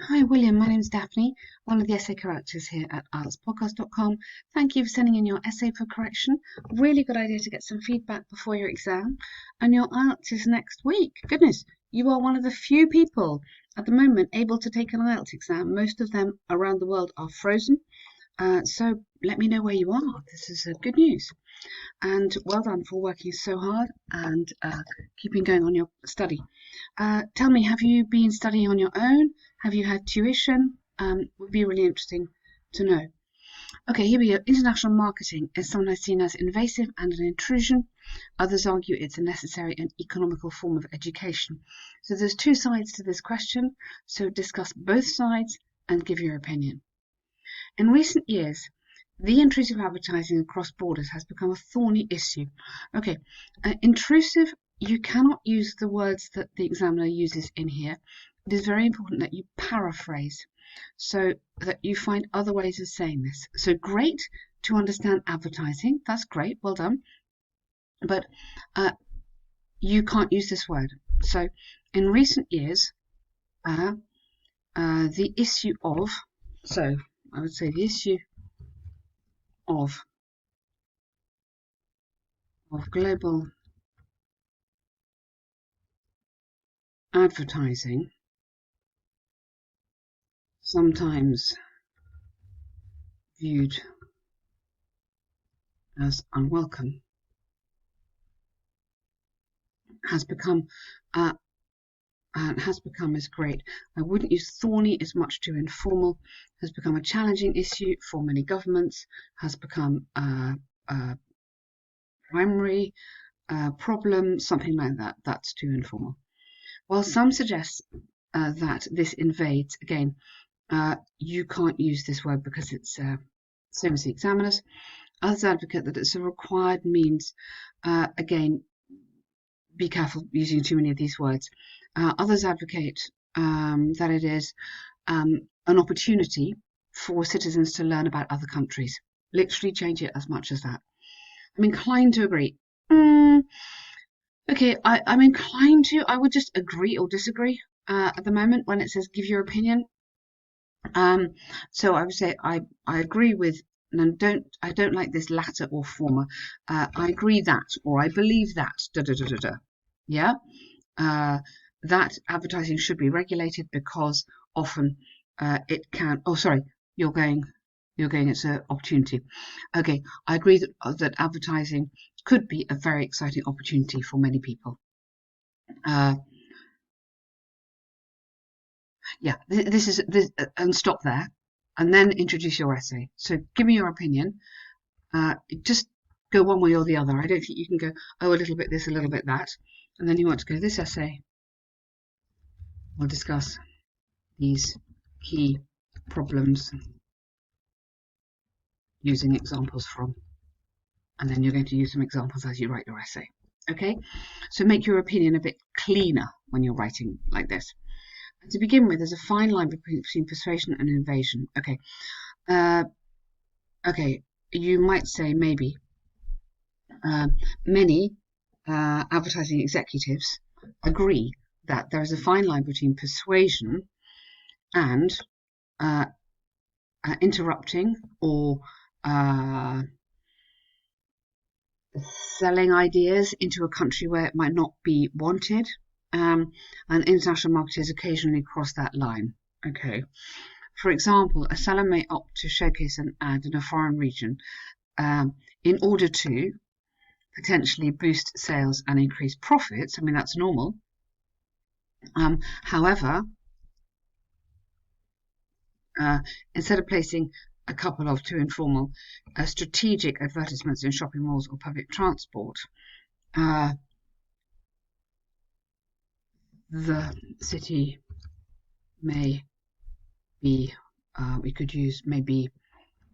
Hi, William. My name's Daphne, one of the essay correctors here at IELTSpodcast.com. Thank you for sending in your essay for correction. Really good idea to get some feedback before your exam. And your IELTS is next week. Goodness, you are one of the few people at the moment able to take an IELTS exam. Most of them around the world are frozen. So let me know where you are. This is good news. And well done for working so hard and keeping going on your study. Tell me, have you been studying on your own? Have you had tuition? Would be really interesting to know. Okay, here we go. International marketing is sometimes seen as invasive and an intrusion. Others argue it's a necessary and economical form of education. So there's two sides to this question. So discuss both sides and give your opinion. In recent years, the intrusive advertising across borders has become a thorny issue. Okay, intrusive, you cannot use the words that the examiner uses in here. It is very important that you paraphrase so that you find other ways of saying this. So great to understand advertising. That's great. Well done. But you can't use this word. So in recent years, the issue of, so I would say the issue of global advertising, sometimes viewed as unwelcome, has become as great. I wouldn't use thorny, as much too informal. Has become a challenging issue for many governments. Has become a primary problem, something like that. That's too informal. While some suggest that this invades, again, you can't use this word because it's same as the examiners. Others advocate that it's a required means. Again, be careful using too many of these words. Others advocate that it is an opportunity for citizens to learn about other countries. Literally change it as much as that. I'm inclined to agree. Okay, I'm inclined to. I would just agree or disagree at the moment when it says give your opinion. So I would say I agree with, and I don't like this latter or former. I agree that, or I believe that. Da da da da da. Yeah. That advertising should be regulated because often it can. Oh, sorry, you're going. It's an opportunity. Okay, I agree that advertising could be a very exciting opportunity for many people. Yeah, this is this, and stop there, and then introduce your essay. So give me your opinion. Just go one way or the other. I don't think you can go, oh, a little bit this, a little bit that, and then you want to go, this essay will discuss these key problems using examples from, and then you're going to use some examples as you write your essay. Okay, so make your opinion a bit cleaner when you're writing like this. To begin with, there's a fine line between persuasion and invasion. Okay, okay, you might say maybe many advertising executives agree that there is a fine line between persuasion and interrupting or selling ideas into a country where it might not be wanted. And international marketers occasionally cross that line. Okay. For example, a seller may opt to showcase an ad in a foreign region in order to potentially boost sales and increase profits. I mean, that's normal. However, instead of placing a couple of too informal strategic advertisements in shopping malls or public transport, the city may be, we could use, maybe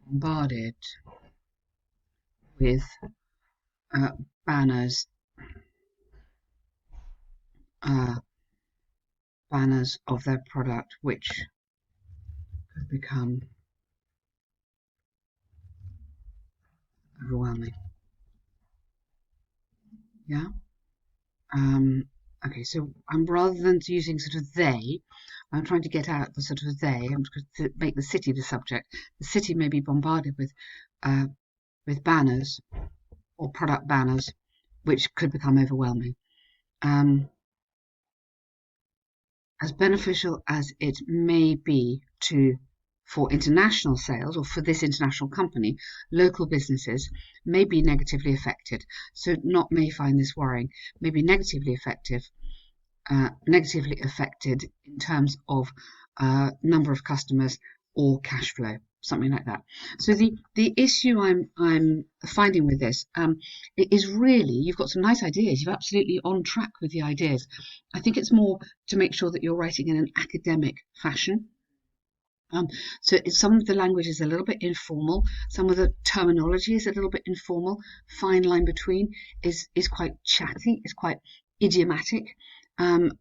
bombarded with banners of their product, which could become overwhelming. Yeah. Okay, so rather than using sort of they, I'm trying to get out the sort of they and to make the city the subject. The city may be bombarded with banners or product banners, which could become overwhelming. As beneficial as it may be for international sales or for this international company, local businesses may be negatively affected. So not may find this worrying, may be negatively affected in terms of number of customers or cash flow, something like that. So the issue I'm finding with this is really, you've got some nice ideas. You're absolutely on track with the ideas. I think it's more to make sure that you're writing in an academic fashion. So some of the language is a little bit informal, some of the terminology is a little bit informal, fine line between is quite chatty, is quite idiomatic.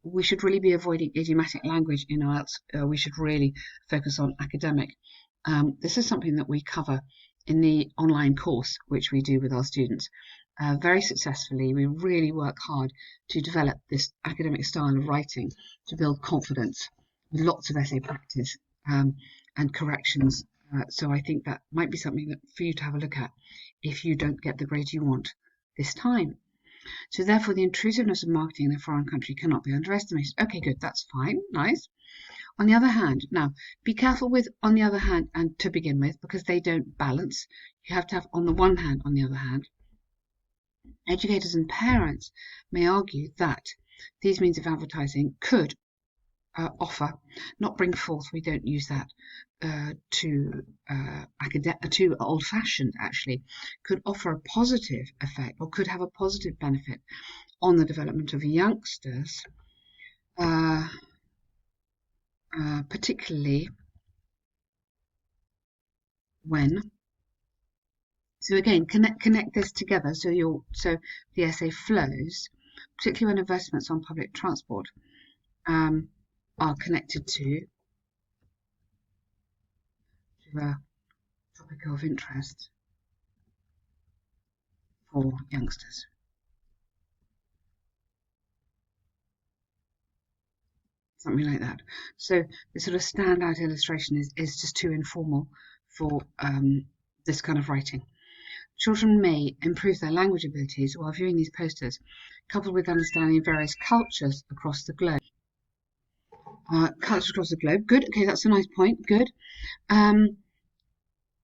We should really be avoiding idiomatic language in IELTS. We should really focus on academic. This is something that we cover in the online course, which we do with our students very successfully. We really work hard to develop this academic style of writing to build confidence with lots of essay practice and corrections. So I think that might be something that for you to have a look at if you don't get the grade you want this time. So therefore, the intrusiveness of marketing in a foreign country cannot be underestimated. Okay, good, that's fine, nice. On the other hand, now be careful with on the other hand and to begin with, because they don't balance. You have to have on the one hand, on the other hand. Educators and parents may argue that these means of advertising could offer, not bring forth, we don't use that too old-fashioned actually, could offer a positive effect or could have a positive benefit on the development of youngsters, particularly when, so again, connect this together so the essay flows, particularly when investments on public transport are connected to a topic of interest for youngsters. Something like that. So the sort of standout illustration is just too informal for this kind of writing. Children may improve their language abilities while viewing these posters, coupled with understanding various cultures across the globe. Cultures across the globe. Good. Okay, that's a nice point. Good.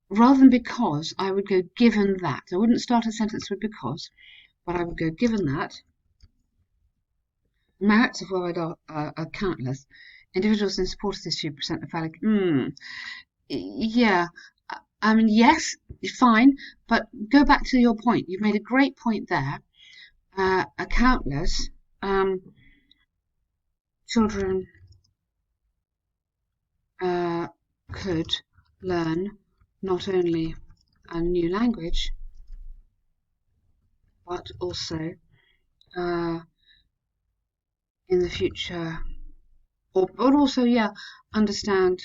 Rather than because, I would go given that. I wouldn't start a sentence with because, but I would go given that. Merits of worldwide art are countless. Individuals in support of this view present a valid. Yeah, I mean, yes, fine, but go back to your point. You've made a great point there. Countless children could learn not only a new language, but also in the future, but also, yeah, understand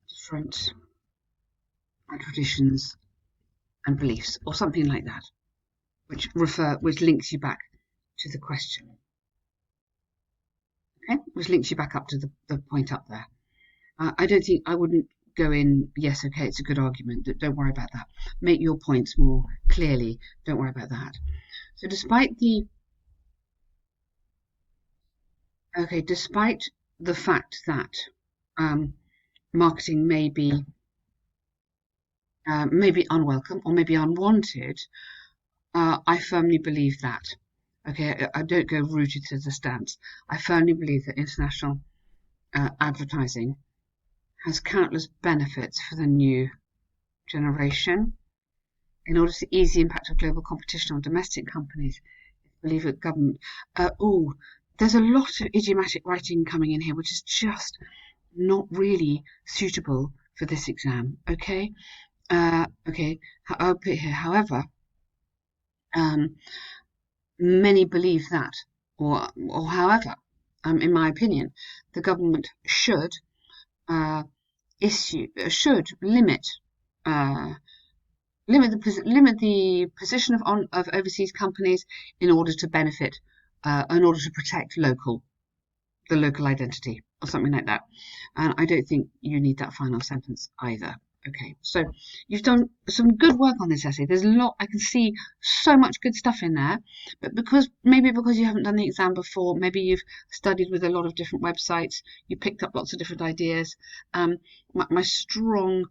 different traditions and beliefs, or something like that, which links you back to the question. Okay, which links you back up to the point up there. I wouldn't go in, yes, okay, it's a good argument. Don't worry about that. Make your points more clearly. Don't worry about that. So despite the fact that marketing may be unwelcome or maybe unwanted, I firmly believe that. Okay, I don't go rooted to the stance. I firmly believe that international advertising has countless benefits for the new generation. In order to ease the impact of global competition on domestic companies, I believe that government. There's a lot of idiomatic writing coming in here, which is just not really suitable for this exam. Okay, okay. I'll put here. However, many believe that, or however, in my opinion, the government should limit limit the position of overseas companies in order to benefit, in order to protect the local identity or something like that. And I don't think you need that final sentence either. Okay, so you've done some good work on this essay. There's a lot, I can see so much good stuff in there, but maybe because you haven't done the exam before, maybe you've studied with a lot of different websites, you picked up lots of different ideas. My strong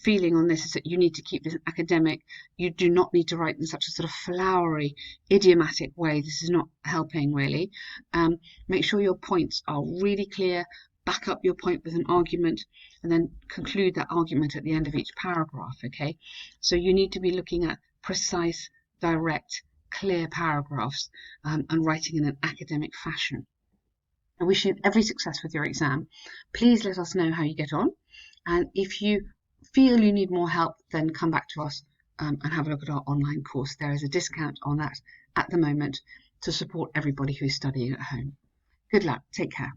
feeling on this is that you need to keep this academic. You do not need to write in such a sort of flowery, idiomatic way. This is not helping really. Make sure your points are really clear, back up your point with an argument, and then conclude that argument at the end of each paragraph, okay? So you need to be looking at precise, direct, clear paragraphs, and writing in an academic fashion. I wish you every success with your exam. Please let us know how you get on. And if you feel you need more help, then come back to us, and have a look at our online course. There is a discount on that at the moment to support everybody who's studying at home. Good luck. Take care.